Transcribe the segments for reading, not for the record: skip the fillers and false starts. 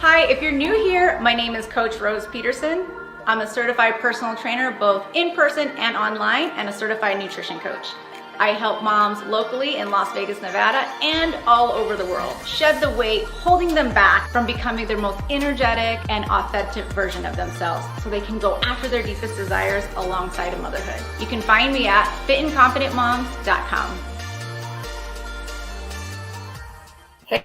Hi, if you're new here, my name is Coach Rose Peterson. I'm a certified personal trainer, both in person and online, and a certified nutrition coach. I help moms locally in Las Vegas, Nevada, and all over the world shed the weight holding them back from becoming their most energetic and authentic version of themselves so they can go after their deepest desires alongside of motherhood. You can find me at fitandconfidentmoms.com.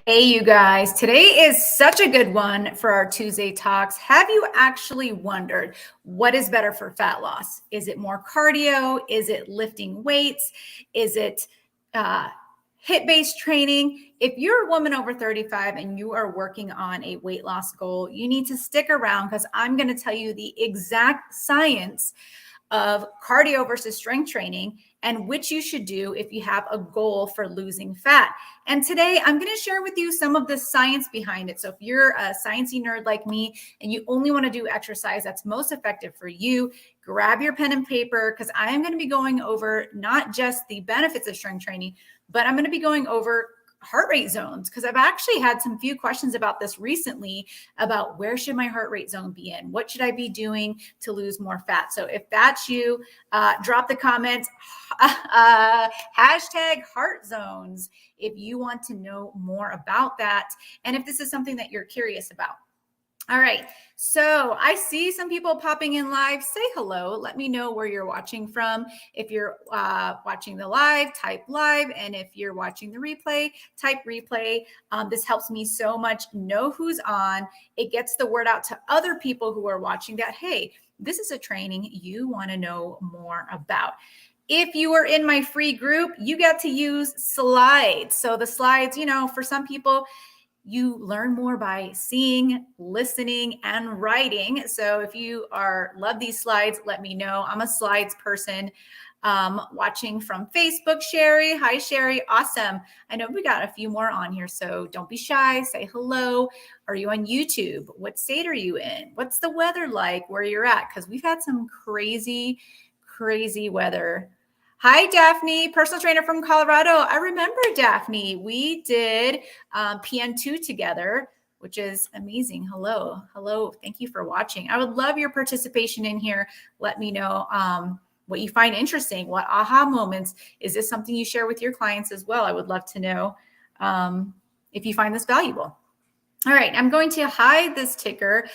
Hey, you guys, today is such a good one for our Tuesday talks. Have you actually wondered what is better for fat loss? Is it more cardio? Is it lifting weights? Is it HIIT-based training? If you're a woman over 35 and you are working on a weight loss goal, you need to stick around because I'm going to tell you the exact science of cardio versus strength training and which you should do if you have a goal for losing fat. And today I'm going to share with you some of the science behind it. So if you're a sciencey nerd like me and you only want to do exercise that's most effective for you, grab your pen and paper because I am going to be going over not just the benefits of strength training, but I'm going to be going over heart rate zones, because I've actually had some few questions about this recently about where should my heart rate zone be in? What should I be doing to lose more fat? So if that's you, drop the comments, hashtag heart zones if you want to know more about that. And if this is something that you're curious about. All right, so I see some people popping in live. Say hello. Let me know where you're watching from. If you're watching the live, type live. And if you're watching the replay, type replay. This helps me so much know who's on. It gets the word out to other people who are watching that, hey, this is a training you want to know more about. If you are in my free group, you get to use slides. So the slides, for some people, you learn more by seeing, listening, and writing. So if you love these slides, let me know. I'm a slides person. Watching from Facebook, Sherry. Hi, Sherry. Awesome. I know we got a few more on here, so don't be shy. Say hello. Are you on YouTube? What state are you in? What's the weather like where you're at? Because we've had some crazy, crazy weather. Hi, Daphne, personal trainer from Colorado. I remember Daphne. We did PN2 together, which is amazing. Hello. Thank you for watching. I would love your participation in here. Let me know what you find interesting, what aha moments. Is this something you share with your clients as well? I would love to know if you find this valuable. All right, I'm going to hide this ticker.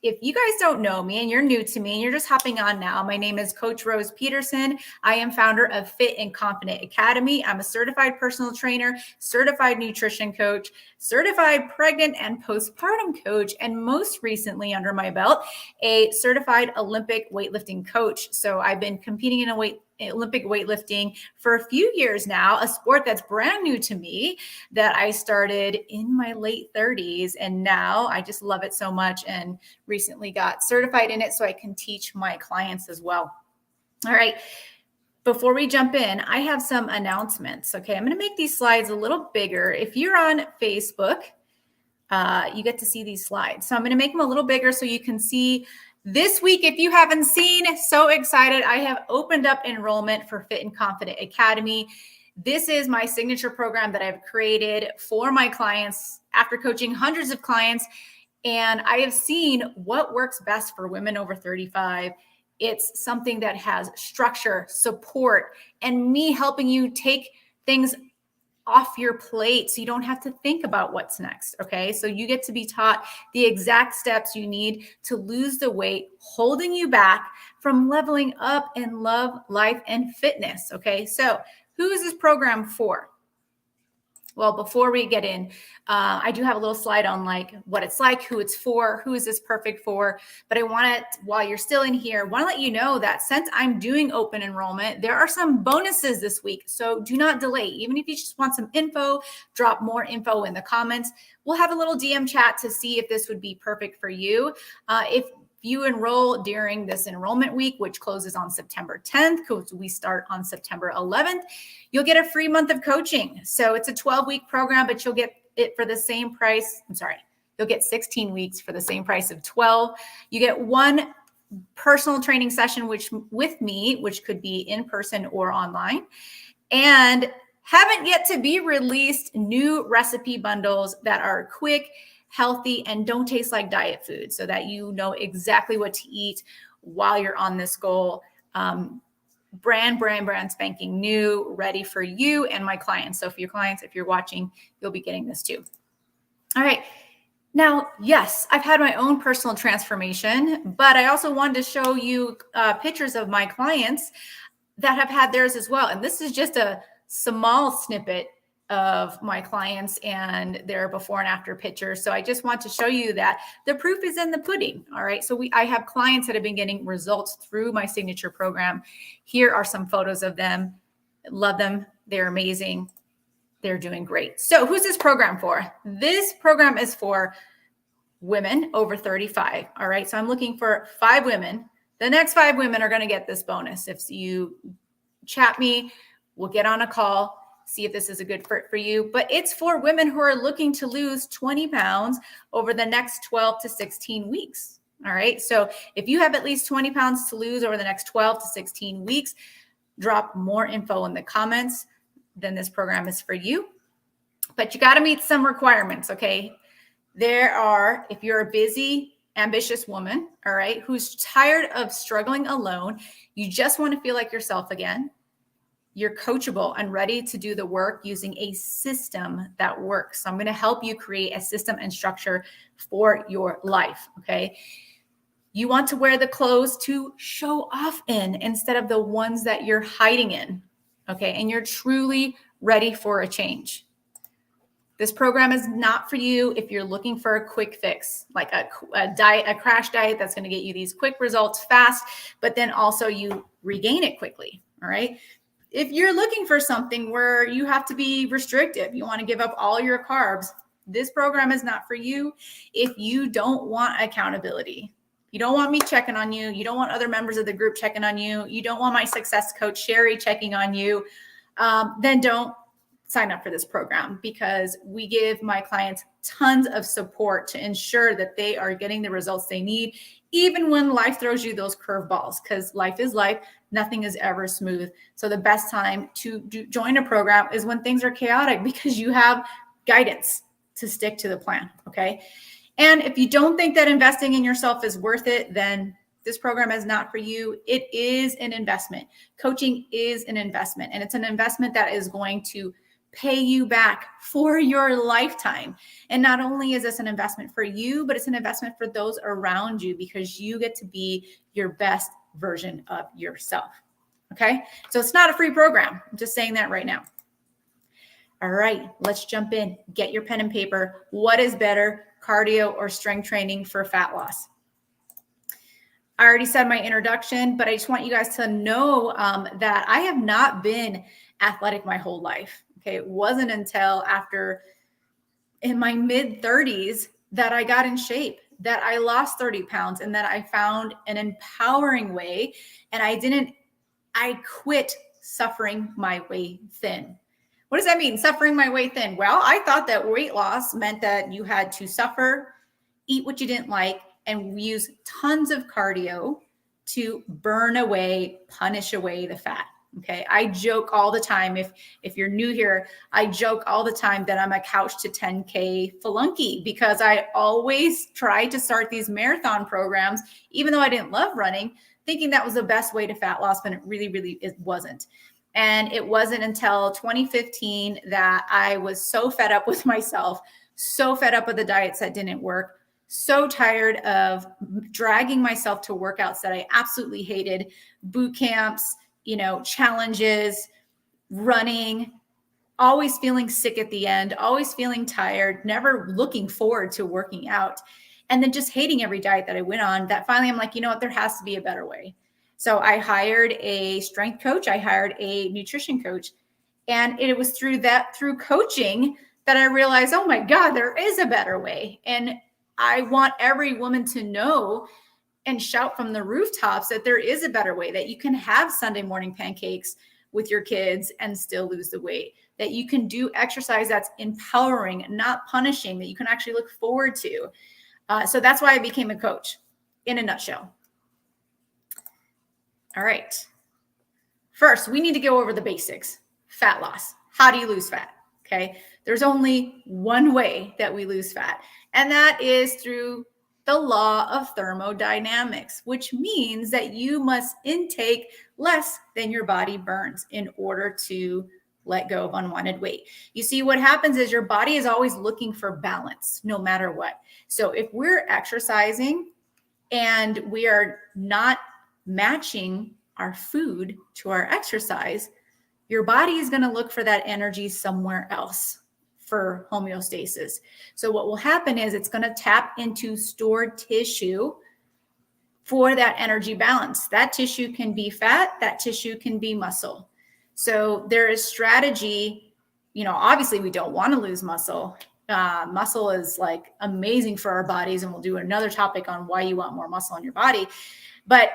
If you guys don't know me and you're new to me and you're just hopping on now, my name is Coach Rose Peterson. I am founder of Fit and Confident Academy. I'm a certified personal trainer, certified nutrition coach, certified pregnant and postpartum coach, and most recently under my belt, a certified Olympic weightlifting coach. So I've been competing in Olympic weightlifting for a few years now, a sport that's brand new to me that I started in my late 30s. And now I just love it so much and recently got certified in it so I can teach my clients as well. All right. Before we jump in, I have some announcements. Okay. I'm going to make these slides a little bigger. If you're on Facebook, you get to see these slides. So I'm going to make them a little bigger so you can see. This week, if you haven't seen, so excited, I have opened up enrollment for Fit and Confident Academy. This is my signature program that I've created for my clients after coaching hundreds of clients. And I have seen what works best for women over 35. It's something that has structure, support, and me helping you take things off your plate so you don't have to think about what's next. Okay. So you get to be taught the exact steps you need to lose the weight holding you back from leveling up in love, life, and fitness. Okay. So who is this program for? Well, before we get in, I do have a little slide on like what it's like, who it's for, who is this perfect for. But I want to, while you're still in here, want to let you know that since I'm doing open enrollment, there are some bonuses this week. So do not delay. Even if you just want some info, drop more info in the comments. We'll have a little DM chat to see if this would be perfect for you. If you enroll during this enrollment week, which closes on September 10th, because we start on September 11th, you'll get a free month of coaching. So it's a 12-week program, but you'll get it for the same price. You'll get 16 weeks for the same price of 12. You get one personal training session, with me, which could be in person or online. And haven't yet to be released new recipe bundles that are quick, healthy, and don't taste like diet food, so that you know exactly what to eat while you're on this goal. Brand spanking new, ready for you and my clients. So for your clients, if you're watching, you'll be getting this too. All right. Now, yes, I've had my own personal transformation, but I also wanted to show you pictures of my clients that have had theirs as well. And this is just a small snippet of my clients and their before and after pictures. So I just want to show you that the proof is in the pudding. All right. So I have clients that have been getting results through my signature program. Here are some photos of them. Love them. They're amazing. They're doing great. So who's this program for? This program is for women over 35. All right. So I'm looking for 5 women. The next 5 women are going to get this bonus. If you chat me, we'll get on a call, see if this is a good fit for you. But it's for women who are looking to lose 20 pounds over the next 12 to 16 weeks. All right. So if you have at least 20 pounds to lose over the next 12 to 16 weeks, drop more info in the comments. Then this program is for you. But you got to meet some requirements. Okay. There are, if you're a busy, ambitious woman, all right, who's tired of struggling alone, you just want to feel like yourself again, you're coachable and ready to do the work using a system that works. So I'm going to help you create a system and structure for your life, okay? You want to wear the clothes to show off in instead of the ones that you're hiding in, okay? And you're truly ready for a change. This program is not for you if you're looking for a quick fix, like a diet, a crash diet that's going to get you these quick results fast, but then also you regain it quickly. All right. If you're looking for something where you have to be restrictive, you want to give up all your carbs, this program is not for you. If you don't want accountability, you don't want me checking on you, you don't want other members of the group checking on you, you don't want my success coach Sherry checking on you, then don't sign up for this program, because we give my clients tons of support to ensure that they are getting the results they need, even when life throws you those curveballs, because life is life. Nothing is ever smooth. So the best time to join a program is when things are chaotic, because you have guidance to stick to the plan. Okay. And if you don't think that investing in yourself is worth it, then this program is not for you. It is an investment. Coaching is an investment, and it's an investment that is going to pay you back for your lifetime. And not only is this an investment for you, but it's an investment for those around you, because you get to be your best version of yourself. Okay. So it's not a free program. I'm just saying that right now. All right, let's jump in. Get your pen and paper. What is better, cardio or strength training for fat loss? I already said my introduction, but I just want you guys to know that I have not been athletic my whole life. Okay. It wasn't until after in my mid 30s that I got in shape, that I lost 30 pounds, and that I found an empowering way. And I quit suffering my way thin. What does that mean? Suffering my way thin? Well, I thought that weight loss meant that you had to suffer, eat what you didn't like, and use tons of cardio to burn away, punish away the fat. Okay. I joke all the time. If you're new here, I joke all the time that I'm a couch to 10K flunky, because I always tried to start these marathon programs, even though I didn't love running, thinking that was the best way to fat loss, but it really it wasn't. And it wasn't until 2015 that I was so fed up with myself, so fed up with the diets that didn't work, so tired of dragging myself to workouts that I absolutely hated, boot camps, challenges, running, always feeling sick at the end, always feeling tired, never looking forward to working out, and then just hating every diet that I went on, that finally I'm like, you know what, there has to be a better way. So I hired a strength coach, I hired a nutrition coach, and it was through coaching that I realized, oh my God, there is a better way. And I want every woman to know and shout from the rooftops that there is a better way, that you can have Sunday morning pancakes with your kids and still lose the weight, that you can do exercise that's empowering, not punishing, that you can actually look forward to. So that's why I became a coach, in a nutshell. All right. First, we need to go over the basics. Fat loss. How do you lose fat? Okay. There's only one way that we lose fat, And that is through the law of thermodynamics, which means that you must intake less than your body burns in order to let go of unwanted weight. You see, what happens is your body is always looking for balance no matter what. So if we're exercising and we are not matching our food to our exercise, your body is going to look for that energy somewhere else for homeostasis. So what will happen is it's going to tap into stored tissue for that energy balance. That tissue can be fat, that tissue can be muscle. So there is strategy. Obviously we don't want to lose muscle. Muscle is like amazing for our bodies, and we'll do another topic on why you want more muscle in your body. But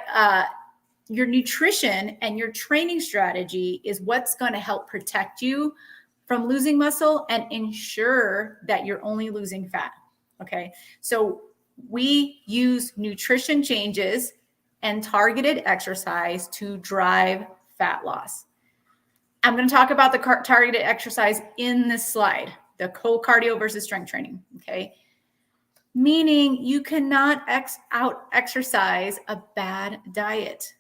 your nutrition and your training strategy is what's going to help protect you from losing muscle and ensure that you're only losing fat. Okay. So we use nutrition changes and targeted exercise to drive fat loss. I'm going to talk about the targeted exercise in this slide, the cold cardio versus strength training. Okay. Meaning you cannot out exercise a bad diet.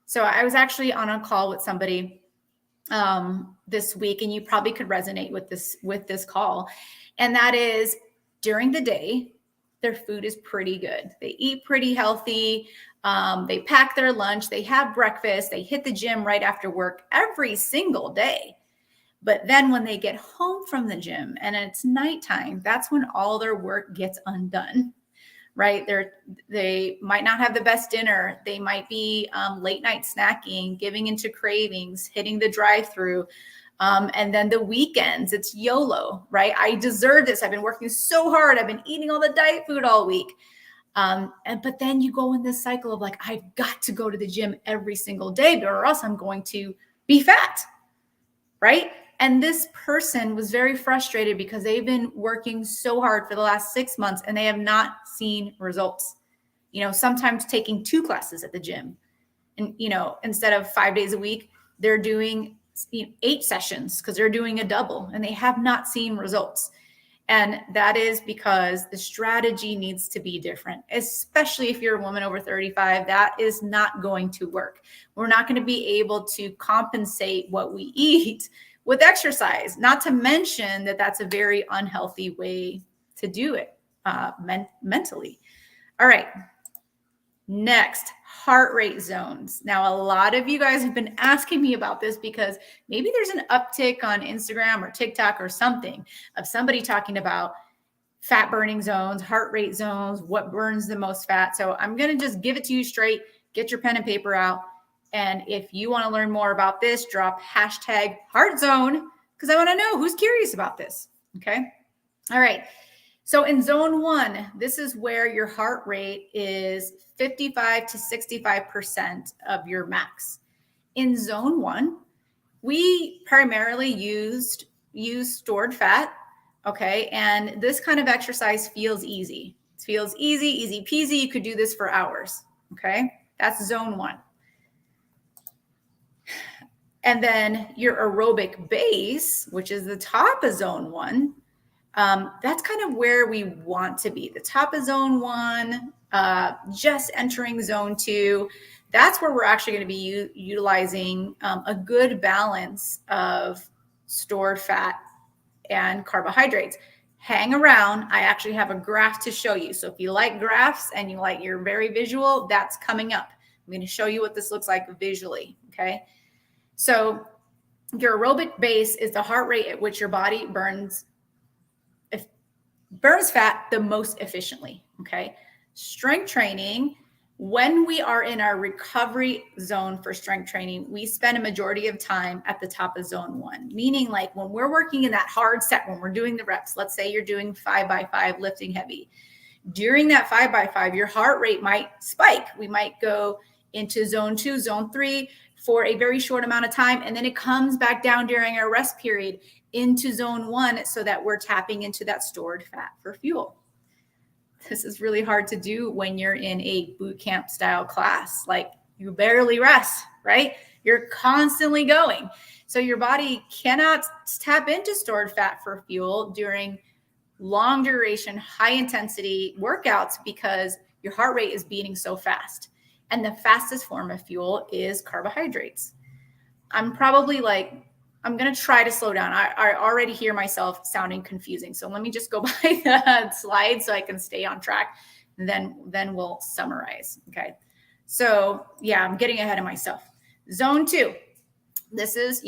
So I was actually on a call with somebody this week, and you probably could resonate with this call. And that is, during the day, their food is pretty good. They eat pretty healthy. They pack their lunch. They have breakfast. They hit the gym right after work every single day. But then when they get home from the gym and it's nighttime, that's when all their work gets undone. Right? They might not have the best dinner. They might be late night snacking, giving into cravings, hitting the drive-through. And then the weekends, it's YOLO, right? I deserve this. I've been working so hard. I've been eating all the diet food all week. But then you go in this cycle of like, I've got to go to the gym every single day, or else I'm going to be fat, right? And this person was very frustrated because they've been working so hard for the last 6 months and they have not seen results. Sometimes taking 2 classes at the gym, and, instead of 5 days a week, they're doing 8 sessions because they're doing a double, and they have not seen results. And that is because the strategy needs to be different, especially if you're a woman over 35. That is not going to work. We're not going to be able to compensate what we eat with exercise, not to mention that that's a very unhealthy way to do it mentally. All right. Next, heart rate zones. Now, a lot of you guys have been asking me about this because maybe there's an uptick on Instagram or TikTok or something of somebody talking about fat burning zones, heart rate zones, what burns the most fat. So I'm going to just give it to you straight. Get your pen and paper out. And if you want to learn more about this, drop hashtag heart zone, because I want to know who's curious about this. Okay. All right. So in zone 1, this is where your heart rate is 55 to 65% of your max. In zone 1, we primarily use stored fat. Okay. And this kind of exercise feels easy. It feels easy peasy. You could do this for hours. Okay. That's zone 1. And then your aerobic base, which is the top of zone 1, that's kind of where we want to be. The top of zone 1, just entering zone 2. That's where we're actually going to be utilizing a good balance of stored fat and carbohydrates. Hang around. I actually have a graph to show you. So if you like graphs and you're very visual, that's coming up. I'm going to show you what this looks like visually. Okay. So your aerobic base is the heart rate at which your body burns fat the most efficiently. Okay. Strength training, when we are in our recovery zone for strength training, we spend a majority of time at the top of zone 1, meaning like when we're working in that hard set, when we're doing the reps, let's say you're doing 5x5 lifting heavy. During that 5x5, your heart rate might spike. We might go into zone 2, zone 3 for a very short amount of time. And then it comes back down during our rest period into zone 1 so that we're tapping into that stored fat for fuel. This is really hard to do when you're in a boot camp style class. Like you barely rest, right? You're constantly going. So your body cannot tap into stored fat for fuel during long duration, high intensity workouts because your heart rate is beating so fast. And the fastest form of fuel is carbohydrates. I'm probably like, I'm going to try to slow down. I already hear myself sounding confusing. So let me just go by the slide so I can stay on track. And then we'll summarize. Okay. So yeah, I'm getting ahead of myself. Zone 2. This is,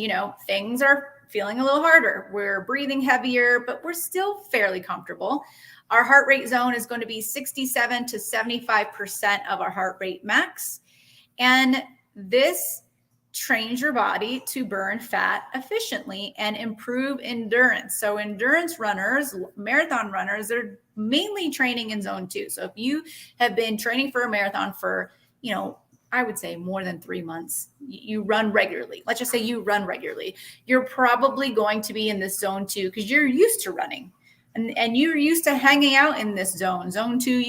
things are feeling a little harder. We're breathing heavier, but we're still fairly comfortable. Our heart rate zone is going to be 67 to 75% of our heart rate max. And this trains your body to burn fat efficiently and improve endurance. So endurance runners, marathon runners, they're mainly training in zone 2. So if you have been training for a marathon for, I would say more than 3 months, you run regularly. Let's just say you run regularly. You're probably going to be in this zone 2 because you're used to running. And you're used to hanging out in this zone. Zone 2,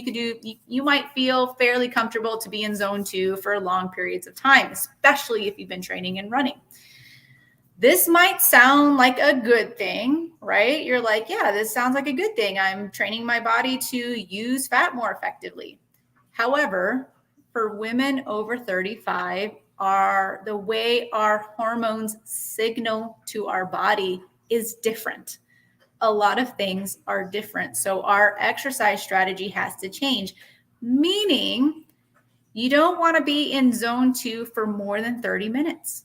you might feel fairly comfortable to be in zone 2 for long periods of time, especially if you've been training and running. This might sound like a good thing, right? You're like, yeah, this sounds like a good thing. I'm training my body to use fat more effectively. However, for women over 35, the way our hormones signal to our body is different. A lot of things are different. So our exercise strategy has to change, meaning you don't want to be in zone 2 for more than 30 minutes.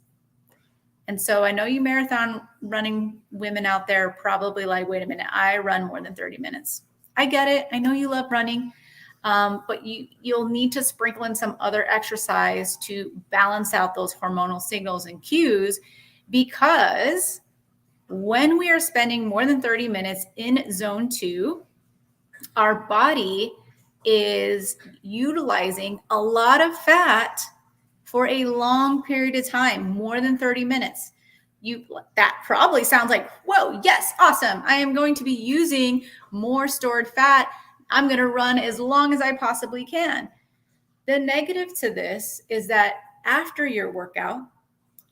And so I know you marathon running women out there are probably like, wait a minute, I run more than 30 minutes. I get it. I know you love running, but you'll need to sprinkle in some other exercise to balance out those hormonal signals and cues, because when we are spending more than 30 minutes in zone 2, our body is utilizing a lot of fat for a long period of time, more than 30 minutes. That probably sounds like, whoa, yes, awesome. I am going to be using more stored fat. I'm going to run as long as I possibly can. The negative to this is that after your workout,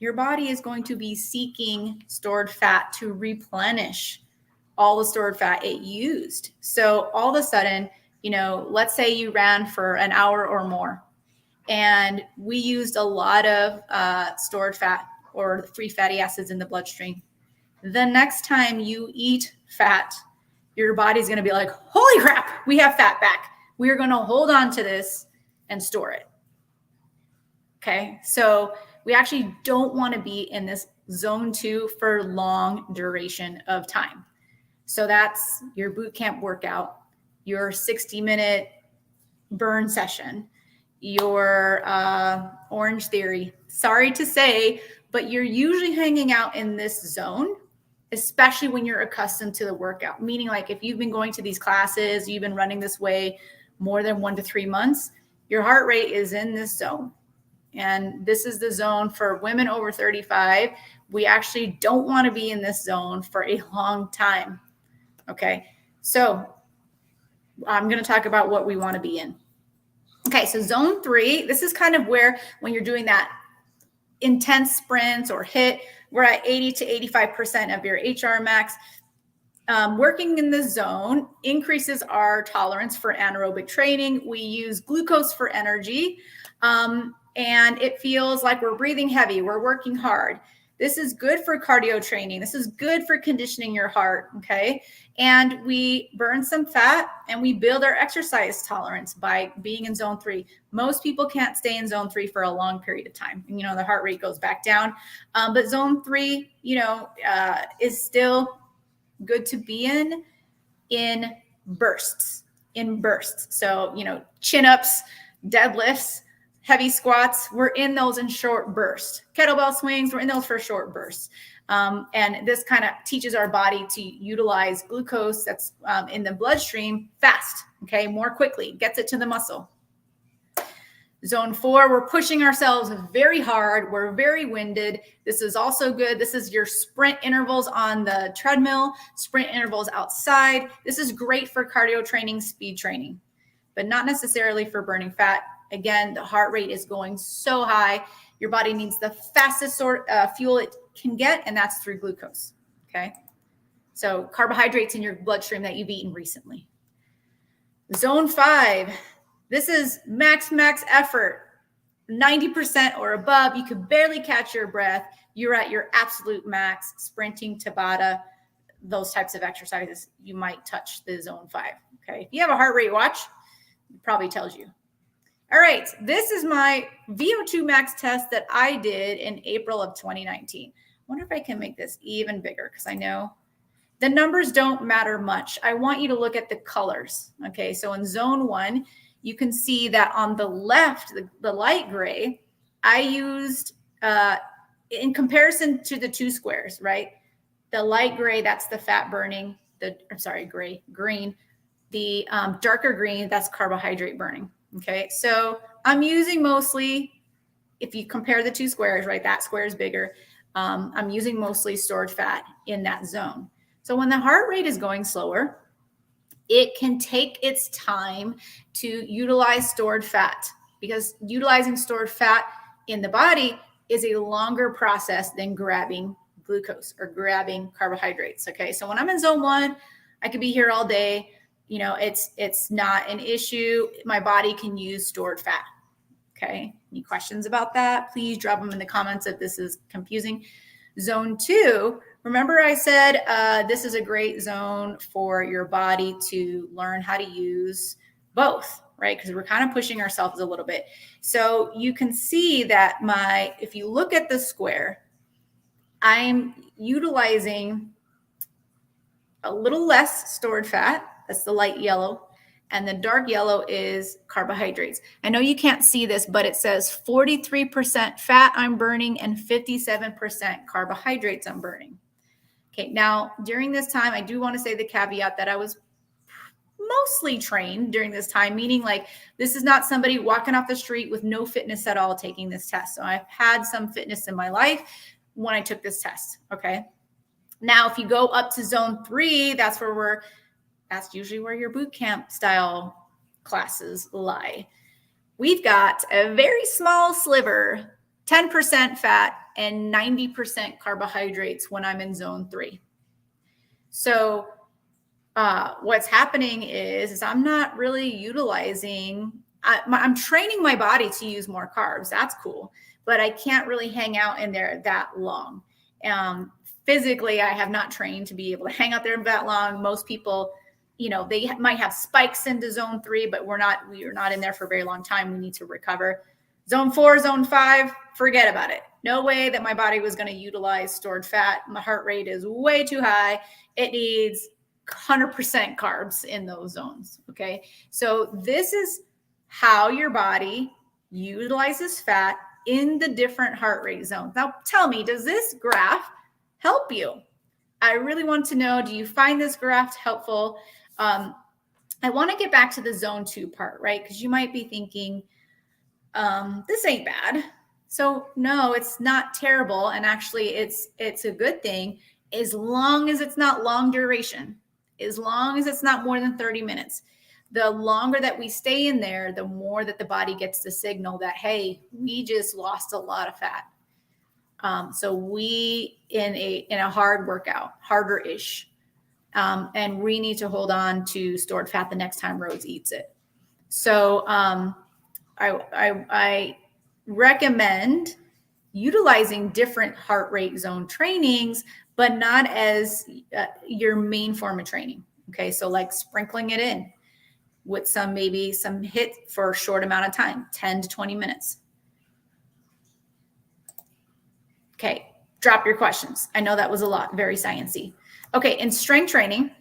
your body is going to be seeking stored fat to replenish all the stored fat it used. So all of a sudden, let's say you ran for an hour or more and we used a lot of stored fat or free fatty acids in the bloodstream. The next time you eat fat, your body's going to be like, holy crap, we have fat back. We are going to hold on to this and store it. Okay, so we actually don't want to be in this zone 2 for long duration of time. So that's your boot camp workout, your 60-minute burn session, your Orange Theory. Sorry to say, but you're usually hanging out in this zone, especially when you're accustomed to the workout. Meaning, like, if you've been going to these classes, you've been running this way more than 1 to 3 months, your heart rate is in this zone. And this is the zone for women over 35. We actually don't want to be in this zone for a long time. Okay, so I'm going to talk about what we want to be in. Okay, so zone 3, this is kind of where, when you're doing that intense sprints or HIIT, we're at 80 to 85% of your HR max. Working in this zone increases our tolerance for anaerobic training. We use glucose for energy, and it feels like we're breathing heavy. We're working hard. This is good for cardio training. This is good for conditioning your heart, okay? And we burn some fat and we build our exercise tolerance by being in zone 3. Most people can't stay in zone 3 for a long period of time. And, the heart rate goes back down. But zone 3, is still good to be in bursts. So, chin-ups, deadlifts, heavy squats, we're in those in short bursts. Kettlebell swings, we're in those for short bursts. And this kind of teaches our body to utilize glucose that's in the bloodstream fast, okay, more quickly, gets it to the muscle. Zone 4, we're pushing ourselves very hard. We're very winded. This is also good. This is your sprint intervals on the treadmill, sprint intervals outside. This is great for cardio training, speed training, but not necessarily for burning fat. Again, the heart rate is going so high. Your body needs the fastest fuel it can get, and that's through glucose. Okay. So carbohydrates in your bloodstream that you've eaten recently. Zone 5, this is max effort, 90% or above. You could barely catch your breath. You're at your absolute max, sprinting, Tabata, those types of exercises, you might touch the zone 5. Okay. If you have a heart rate watch, it probably tells you. All right. This is my VO2 max test that I did in April of 2019. I wonder if I can make this even bigger because I know the numbers don't matter much. I want you to look at the colors. Okay. So in zone 1, you can see that on the left, the light gray, I used, in comparison to the 2 squares, right? The light gray, that's the fat burning. Green. The darker green, that's carbohydrate burning. Okay, so I'm using mostly, if you compare the 2 squares, right, that square is bigger. I'm using mostly stored fat in that zone. So when the heart rate is going slower, it can take its time to utilize stored fat, because utilizing stored fat in the body is a longer process than grabbing glucose or grabbing carbohydrates. Okay. So when I'm in zone 1, I could be here all day. You know, it's not an issue. My body can use stored fat. Okay. Any questions about that? Please drop them in the comments if this is confusing. Zone 2, remember I said this is a great zone for your body to learn how to use both, right? Because we're kind of pushing ourselves a little bit. So you can see that if you look at the square, I'm utilizing a little less stored fat. That's the light yellow. And the dark yellow is carbohydrates. I know you can't see this, but it says 43% fat I'm burning and 57% carbohydrates I'm burning. Okay, now during this time, I do want to say the caveat that I was mostly trained during this time, meaning like this is not somebody walking off the street with no fitness at all taking this test. So I've had some fitness in my life when I took this test. Okay. Now, if you go up to zone 3, that's usually where your boot camp style classes lie. We've got a very small sliver, 10% fat and 90% carbohydrates when I'm in zone 3. So what's happening is I'm not really utilizing, I'm training my body to use more carbs. That's cool. But I can't really hang out in there that long. Physically, I have not trained to be able to hang out there that long. Most people, you know, they might have spikes into zone 3, but we are not in there for a very long time. We need to recover. Zone 4, zone 5, forget about it. No way that my body was going to utilize stored fat. My heart rate is way too high. It needs 100% carbs in those zones. Okay. So this is how your body utilizes fat in the different heart rate zones. Now tell me, does this graph help you? I really want to know, do you find this graph helpful? I want to get back to the zone 2 part, right? Because you might be thinking, this ain't bad. So no, it's not terrible. And actually it's a good thing as long as it's not long duration, as long as it's not more than 30 minutes. The longer that we stay in there, the more that the body gets the signal that, hey, we just lost a lot of fat. So we in a hard workout, harder-ish, and we need to hold on to stored fat the next time Rose eats it. So I recommend utilizing different heart rate zone trainings, but not as your main form of training. Okay, so like sprinkling it in with maybe some hit for a short amount of time, 10 to 20 minutes. Okay, drop your questions. I know that was a lot, very sciencey. Okay, in strength training,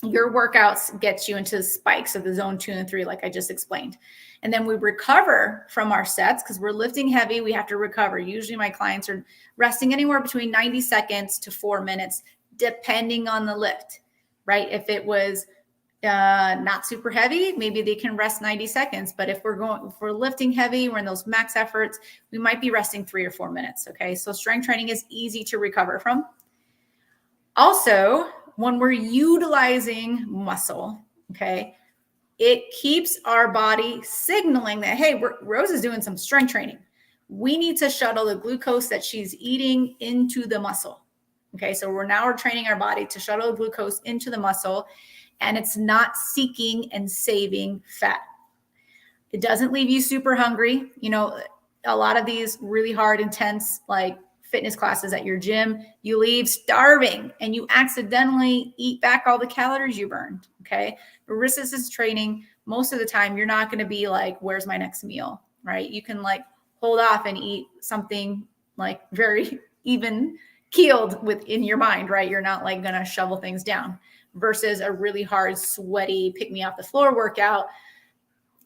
your workouts gets you into spikes of the zone 2 and 3, like I just explained. And then we recover from our sets because we're lifting heavy. We have to recover. Usually my clients are resting anywhere between 90 seconds to 4 minutes, depending on the lift, right? If it was not super heavy, maybe they can rest 90 seconds. But if we're lifting heavy, we're in those max efforts, we might be resting 3 or 4 minutes. Okay. So strength training is easy to recover from. Also, when we're utilizing muscle, okay, it keeps our body signaling that, hey, Rose is doing some strength training. We need to shuttle the glucose that she's eating into the muscle. Okay, so we're training our body to shuttle glucose into the muscle, and it's not seeking and saving fat. It doesn't leave you super hungry. You know, a lot of these really hard, intense, like fitness classes at your gym, you leave starving and you accidentally eat back all the calories you burned. Okay. But resistance training, most of the time, you're not going to be like, where's my next meal? Right. You can like hold off and eat something like very even keeled within your mind, right? You're not like going to shovel things down versus a really hard, sweaty, pick me off the floor workout.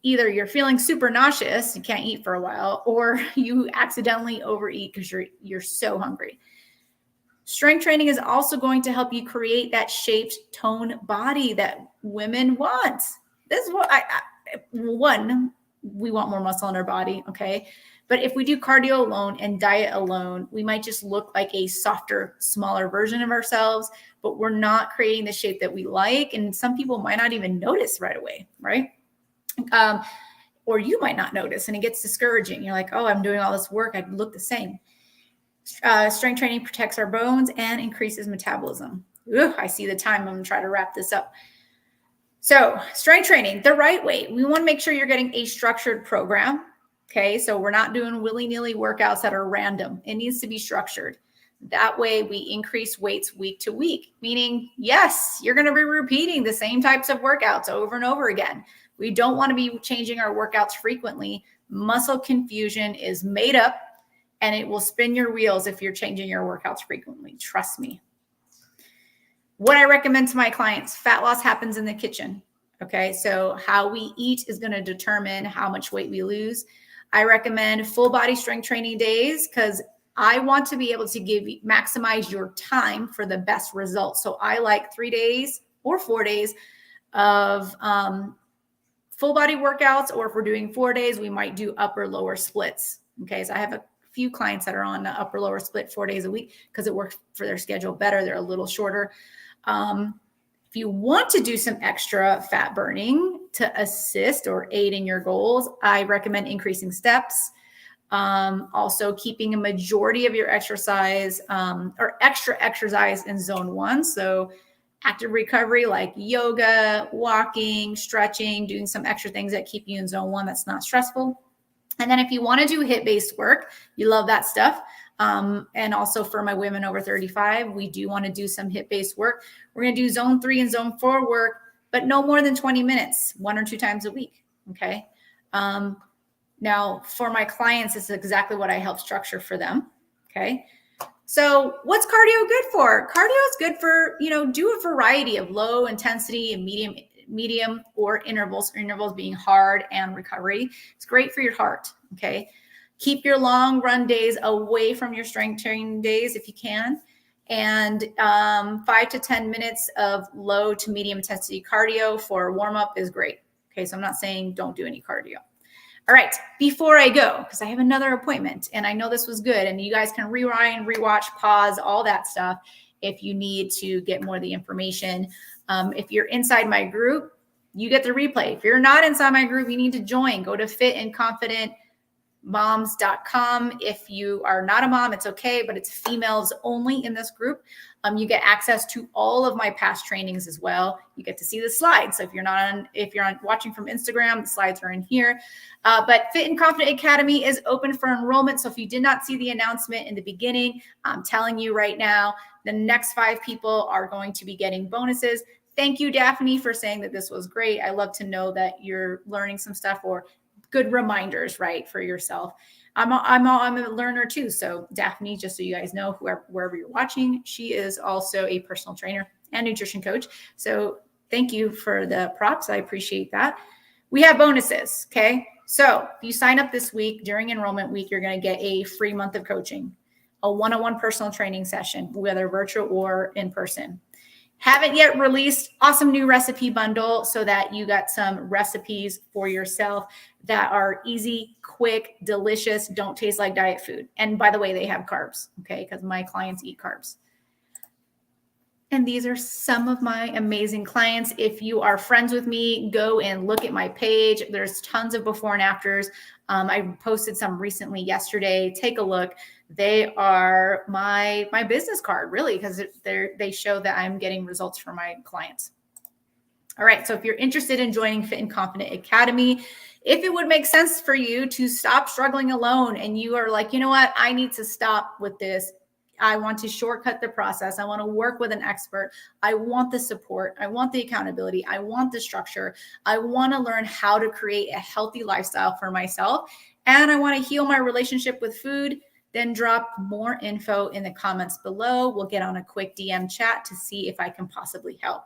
Either you're feeling super nauseous, you can't eat for a while, or you accidentally overeat because you're so hungry. Strength training is also going to help you create that shaped, toned body that women want. This is what we want more muscle in our body, okay? But if we do cardio alone and diet alone, we might just look like a softer, smaller version of ourselves, but we're not creating the shape that we like. And some people might not even notice right away, right? Or you might not notice and it gets discouraging. You're like, oh, I'm doing all this work. I look the same. Strength training protects our bones and increases metabolism. I see the time. I'm going to try to wrap this up. So strength training, the right way. We want to make sure you're getting a structured program. Okay. So we're not doing willy-nilly workouts that are random. It needs to be structured. That way we increase weights week to week, meaning, yes, you're going to be repeating the same types of workouts over and over again. We don't want to be changing our workouts frequently. Muscle confusion is made up and it will spin your wheels if you're changing your workouts frequently. Trust me. What I recommend to my clients, fat loss happens in the kitchen. Okay, so how we eat is going to determine how much weight we lose. I recommend full body strength training days because I want to be able to maximize your time for the best results. So I like 3 days or 4 days of full body workouts, or if we're doing 4 days, we might do upper lower splits. Okay, so I have a few clients that are on the upper lower split 4 days a week because it works for their schedule better. They're a little shorter. If you want to do some extra fat burning to assist or aid in your goals, I recommend increasing steps. Also keeping a majority of your exercise or extra exercise in zone 1. So active recovery like yoga, walking, stretching, doing some extra things that keep you in zone 1 that's not stressful. And then if you want to do HIIT-based work, you love that stuff. And also for my women over 35, we do want to do some HIIT-based work. We're going to do zone 3 and zone 4 work, but no more than 20 minutes, 1 or 2 times a week. Okay. Now for my clients, this is exactly what I help structure for them. Okay. So what's cardio good for? Cardio is good for, do a variety of low intensity and medium or intervals being hard and recovery. It's great for your heart. Okay. Keep your long run days away from your strength training days if you can. And 5 to 10 minutes of low to medium intensity cardio for warm up is great. Okay. So I'm not saying don't do any cardio. All right, before I go, because I have another appointment and I know this was good and you guys can rewind, rewatch, pause, all that stuff if you need to get more of the information. If you're inside my group, you get the replay. If you're not inside my group, you need to join. Go to fitandconfidentmoms.com. If you are not a mom, it's okay, but it's females only in this group. You get access to all of my past trainings as well. You get to see the slides. So if you're watching from Instagram, the slides are in here. But Fit and Confident Academy is open for enrollment. So if you did not see the announcement in the beginning, I'm telling you right now, the next 5 people are going to be getting bonuses. Thank you, Daphne, for saying that this was great. I love to know that you're learning some stuff or good reminders, right, for yourself. I'm a learner too. So Daphne, just so you guys know, wherever you're watching, she is also a personal trainer and nutrition coach. So thank you for the props. I appreciate that. We have bonuses. Okay. So if you sign up this week during enrollment week, you're going to get a free month of coaching, a one-on-one personal training session, whether virtual or in person. Haven't yet released awesome new recipe bundle so that you got some recipes for yourself that are easy, quick, delicious, don't taste like diet food. And by the way, they have carbs, okay? Because my clients eat carbs. And these are some of my amazing clients. If you are friends with me, go and look at my page. There's tons of before and afters. I posted some recently yesterday. Take a look. They are my business card, really, because they show that I'm getting results for my clients. All right. So if you're interested in joining Fit and Confident Academy, if it would make sense for you to stop struggling alone and you are like, you know what, I need to stop with this. I want to shortcut the process. I want to work with an expert. I want the support. I want the accountability. I want the structure. I want to learn how to create a healthy lifestyle for myself. And I want to heal my relationship with food. Then drop more info in the comments below. We'll get on a quick DM chat to see if I can possibly help.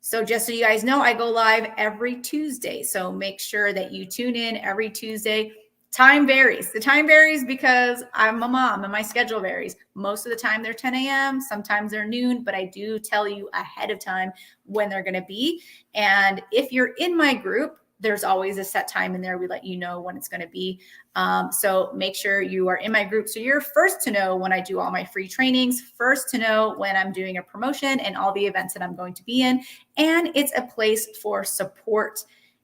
So just so you guys know, I go live every Tuesday. So make sure that you tune in every Tuesday. Time varies. The time varies because I'm a mom and my schedule varies. Most of the time they're 10 a.m. Sometimes they're noon, but I do tell you ahead of time when they're going to be. And if you're in my group, there's always a set time in there. We let you know when it's going to be. So make sure you are in my group. So you're first to know when I do all my free trainings, first to know when I'm doing a promotion and all the events that I'm going to be in. And it's a place for support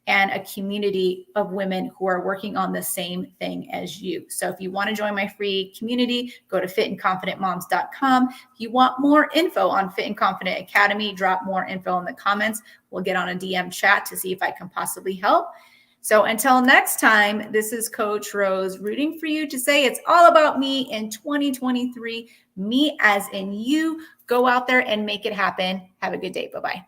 and a community of women who are working on the same thing as you. So if you want to join my free community, go to fitandconfidentmoms.com. If you want more info on Fit and Confident Academy, drop more info in the comments. We'll get on a DM chat to see if I can possibly help. So until next time, this is Coach Rose rooting for you to say it's all about me in 2023. Me as in you. Go out there and make it happen. Have a good day. Bye-bye.